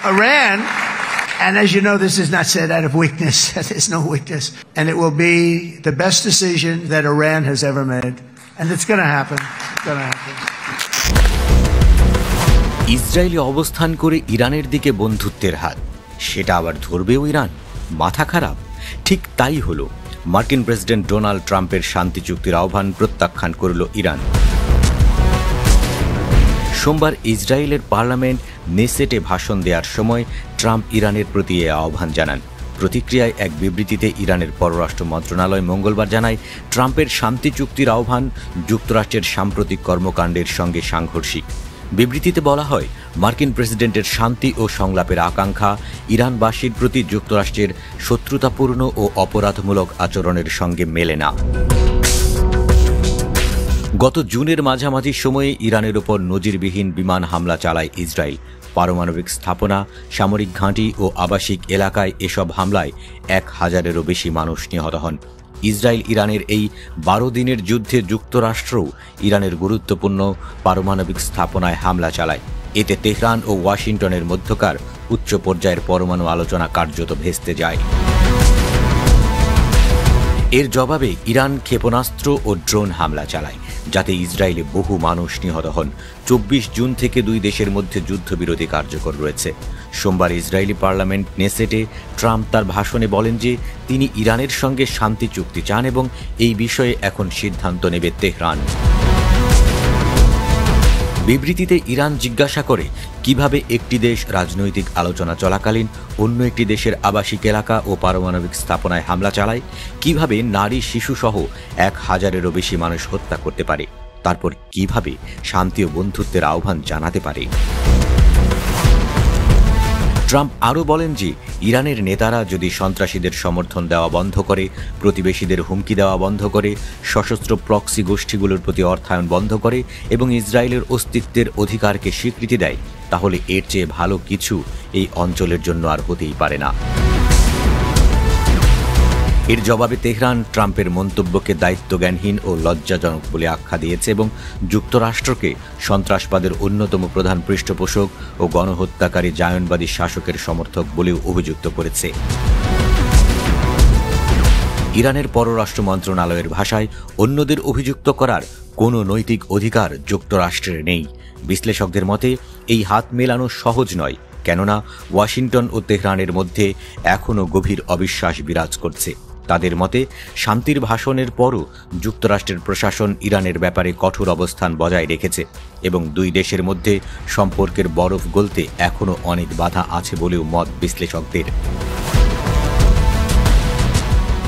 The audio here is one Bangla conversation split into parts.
Iran, and as you know, this is not said out of weakness. There's no weakness. And it will be the best decision that Iran has ever made. And it's going to happen. It's going to happen. ইসরায়েলে অবস্থান করে ইরানের দিকে বন্ধুত্বের হাত, সেটা আবার ধরবেও ইরান? মাথা খারাপ? ঠিক তাই হলো। মার্কিন প্রেসিডেন্ট ডোনাল্ড ট্রাম্পের শান্তি চুক্তির আহ্বান প্রত্যাখ্যান করল ইরান। সোমবার ইসরায়েলের পার্লামেন্ট নেসেটে ভাষণ দেওয়ার সময় ট্রাম্প ইরানের প্রতি এ আহ্বান জানান। প্রতিক্রিয়ায় এক বিবৃতিতে ইরানের পররাষ্ট্র মন্ত্রণালয় মঙ্গলবার জানায়, ট্রাম্পের শান্তি চুক্তির আহ্বান যুক্তরাষ্ট্রের সাম্প্রতিক কর্মকাণ্ডের সঙ্গে সাংঘর্ষিক। বিবৃতিতে বলা হয়, মার্কিন প্রেসিডেন্টের শান্তি ও সংলাপের আকাঙ্ক্ষা ইরানবাসীর প্রতি যুক্তরাষ্ট্রের শত্রুতাপূর্ণ ও অপরাধমূলক আচরণের সঙ্গে মেলে না। গত জুনের মাঝামাঝি সময়ে ইরানের ওপর নজিরবিহীন বিমান হামলা চালায় ইসরায়েল। পারমাণবিক স্থাপনা, সামরিক ঘাঁটি ও আবাসিক এলাকায় এসব হামলায় 1000-এরও বেশি মানুষ নিহত হন। ইসরায়েল ইরানের এই 12 দিনের যুদ্ধে যুক্তরাষ্ট্রও ইরানের গুরুত্বপূর্ণ পারমাণবিক স্থাপনায় হামলা চালায়। এতে তেহরান ও ওয়াশিংটনের মধ্যকার উচ্চ পর্যায়ের পরমাণু আলোচনা কার্যত ভেস্তে যায়। এর জবাবে ইরান ক্ষেপণাস্ত্র ও ড্রোন হামলা চালায়, যাতে ইসরায়েলে বহু মানুষ নিহত হন। 24 জুন থেকে দুই দেশের মধ্যে যুদ্ধবিরতি কার্যকর রয়েছে। সোমবার ইসরায়েলি পার্লামেন্ট নেসেটে ট্রাম্প তার ভাষণে বলেন যে তিনি ইরানের সঙ্গে শান্তি চুক্তি চান এবং এই বিষয়ে এখন সিদ্ধান্ত নেবে তেহরান। বিবৃতিতে ইরান জিজ্ঞাসা করে, কিভাবে একটি দেশ রাজনৈতিক আলোচনা চলাকালীন অন্য একটি দেশের আবাসিক এলাকা ও পারমাণবিক স্থাপনায় হামলা চালায়, কিভাবে নারী শিশুসহ 1000-এরও বেশি মানুষ হত্যা করতে পারে, তারপর কিভাবে শান্তি ও বন্ধুত্বের আহ্বান জানাতে পারে। ট্রাম্প আরও বলেন যে ইরানের নেতারা যদি সন্ত্রাসীদের সমর্থন দেওয়া বন্ধ করে, প্রতিবেশীদের হুমকি দেওয়া বন্ধ করে, সশস্ত্র প্রক্সি গোষ্ঠীগুলোর প্রতি অর্থায়ন বন্ধ করে এবং ইসরায়েলের অস্তিত্বের অধিকারকে স্বীকৃতি দেয়, তাহলে এর চেয়ে ভালো কিছু এই অঞ্চলের জন্য আর হতেই পারে না। এর জবাবে তেহরান ট্রাম্পের মন্তব্যকে দায়িত্বজ্ঞানহীন ও লজ্জাজনক বলে আখ্যা দিয়েছে এবং যুক্তরাষ্ট্রকে সন্ত্রাসবাদের অন্যতম প্রধান পৃষ্ঠপোষক ও গণহত্যাকারী জায়নবাদী শাসকের সমর্থক বলেও অভিযুক্ত করেছে। ইরানের পররাষ্ট্র মন্ত্রণালয়ের ভাষায়, অন্যদের অভিযুক্ত করার কোনো নৈতিক অধিকার যুক্তরাষ্ট্রের নেই। বিশ্লেষকদের মতে এই হাত মেলানো সহজ নয়, কেননা ওয়াশিংটন ও তেহরানের মধ্যে এখনও গভীর অবিশ্বাস বিরাজ করছে। তাদের মতে, শান্তির ভাষণের পরও যুক্তরাষ্ট্রের প্রশাসন ইরানের ব্যাপারে কঠোর অবস্থান বজায় রেখেছে এবং দুই দেশের মধ্যে সম্পর্কের বরফ গলতে এখনও অনেক বাধা আছে বলেও মত বিশ্লেষকদের।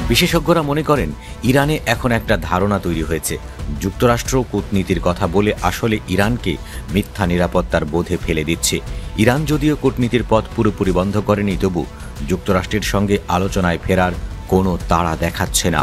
বিশেষজ্ঞরা মনে করেন, ইরানে এখন একটা ধারণা তৈরি হয়েছে, যুক্তরাষ্ট্র কূটনীতির কথা বলে আসলে ইরানকে মিথ্যা নিরাপত্তার বোধে ফেলে দিচ্ছে। ইরান যদিও কূটনীতির পথ পুরোপুরি বন্ধ করেনি, তবু যুক্তরাষ্ট্রের সঙ্গে আলোচনায় ফেরার কোনো তাড়া দেখাচ্ছে না।